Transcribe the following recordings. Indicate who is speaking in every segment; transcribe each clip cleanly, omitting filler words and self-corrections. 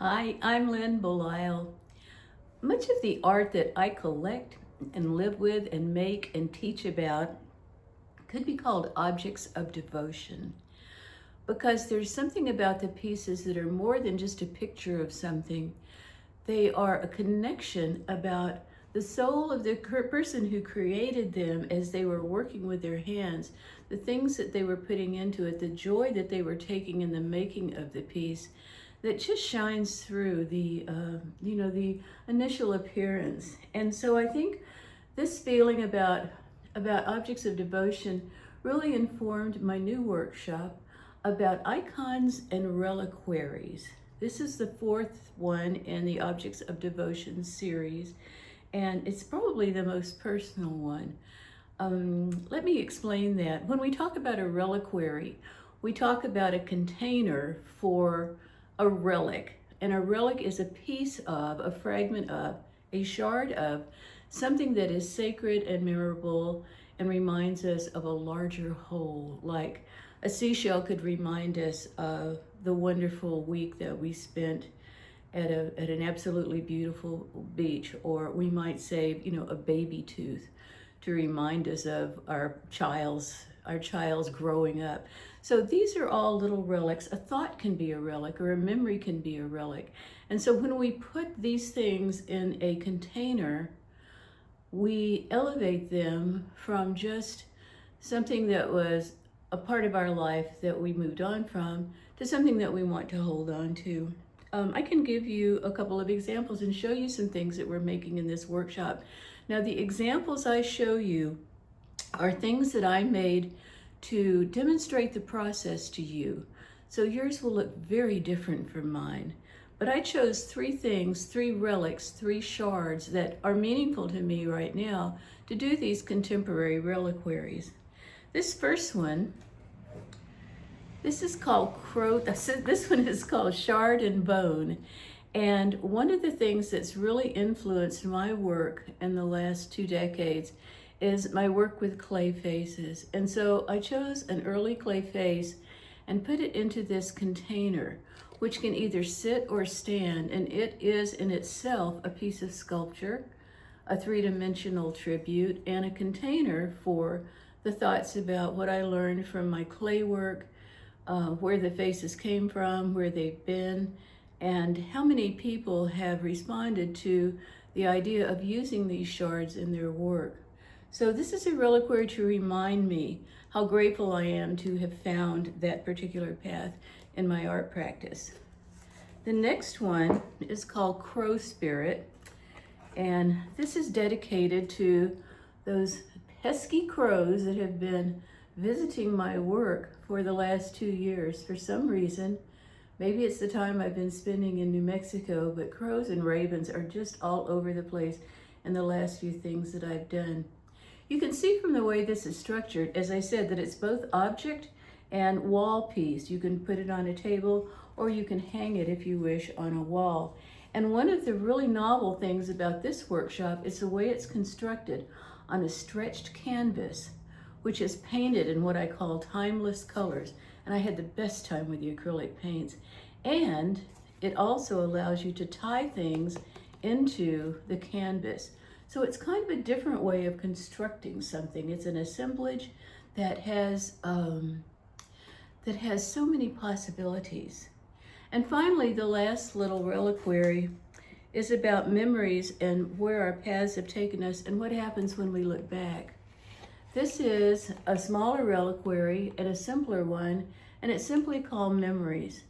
Speaker 1: Hi, I'm Lyn Belisle. Much of the art that I collect and live with and make and teach about could be called objects of devotion because there's something about the pieces that are more than just a picture of something. They are a connection about the soul of the person who created them as they were working with their hands, the things that they were putting into it, the joy that they were taking in the making of the piece that just shines through the initial appearance. And so I think this feeling about objects of devotion really informed my new workshop about icons and reliquaries. This is the fourth one in the Objects of Devotion series, and it's probably the most personal one. Let me explain that. When we talk about a reliquary, we talk about a container for a relic. And a relic is a piece of, a fragment of, a shard of something that is sacred and memorable and reminds us of a larger whole. Like a seashell could remind us of the wonderful week that we spent at an absolutely beautiful beach, or we might say, a baby tooth to remind us of our child's growing up. So these are all little relics. A thought can be a relic, or a memory can be a relic. And so when we put these things in a container, we elevate them from just something that was a part of our life that we moved on from to something that we want to hold on to. I can give you a couple of examples and show you some things that we're making in this workshop. Now, the examples I show you are things that I made to demonstrate the process to you. So yours will look very different from mine. But I chose three things, three relics, three shards that are meaningful to me right now to do these contemporary reliquaries. This first one, this is called this one is called Shard and Bone. And one of the things that's really influenced my work in the last 2 decades is my work with clay faces. And so I chose an early clay face and put it into this container, which can either sit or stand. And it is in itself a piece of sculpture, a three-dimensional tribute, and a container for the thoughts about what I learned from my clay work, where the faces came from, where they've been, and how many people have responded to the idea of using these shards in their work. So this is a reliquary to remind me how grateful I am to have found that particular path in my art practice. The next one is called Crow Spirit, and this is dedicated to those pesky crows that have been visiting my work for the last 2 years. For some reason, maybe it's the time I've been spending in New Mexico, but crows and ravens are just all over the place in the last few things that I've done. You can see from the way this is structured, as I said, that it's both object and wall piece. You can put it on a table or you can hang it if you wish on a wall. And one of the really novel things about this workshop is the way it's constructed on a stretched canvas, which is painted in what I call timeless colors. And I had the best time with the acrylic paints. And it also allows you to tie things into the canvas. So it's kind of a different way of constructing something. It's an assemblage that has so many possibilities. And finally, the last little reliquary is about memories and where our paths have taken us and what happens when we look back. This is a smaller reliquary and a simpler one, and it's simply called Memories.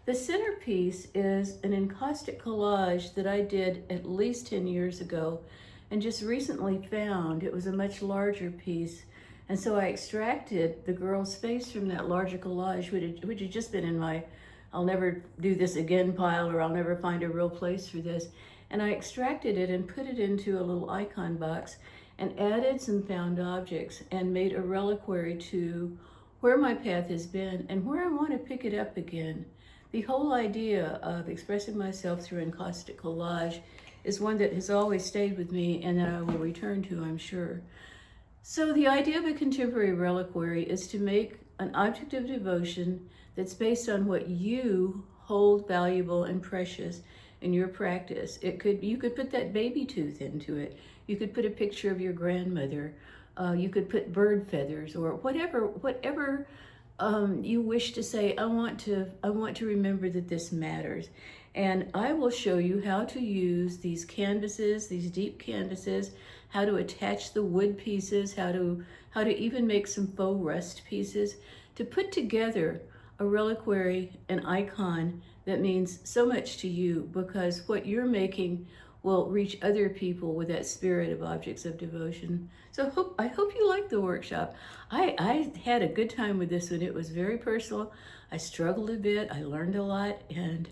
Speaker 1: The centerpiece is an encaustic collage that I did at least 10 years ago and just recently found. It was a much larger piece. And so I extracted the girl's face from that larger collage, which had just been in my I'll never do this again pile, or I'll never find a real place for this. And I extracted it and put it into a little icon box and added some found objects and made a reliquary to where my path has been and where I want to pick it up again. The whole idea of expressing myself through encaustic collage is one that has always stayed with me and that I will return to, I'm sure. So the idea of a contemporary reliquary is to make an object of devotion that's based on what you hold valuable and precious in your practice. You could put that baby tooth into it. You could put a picture of your grandmother. You could put bird feathers or whatever you wish to say. I want to remember that this matters. And I will show you how to use these canvases, these deep canvases, how to attach the wood pieces, how to even make some faux rust pieces to put together a reliquary, an icon that means so much to you, because what you're making will reach other people with that spirit of objects of devotion. So I hope you liked the workshop. I had a good time with this one. It was very personal. I struggled a bit. I learned a lot, and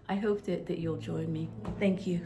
Speaker 1: I hope that you'll join me. Thank you.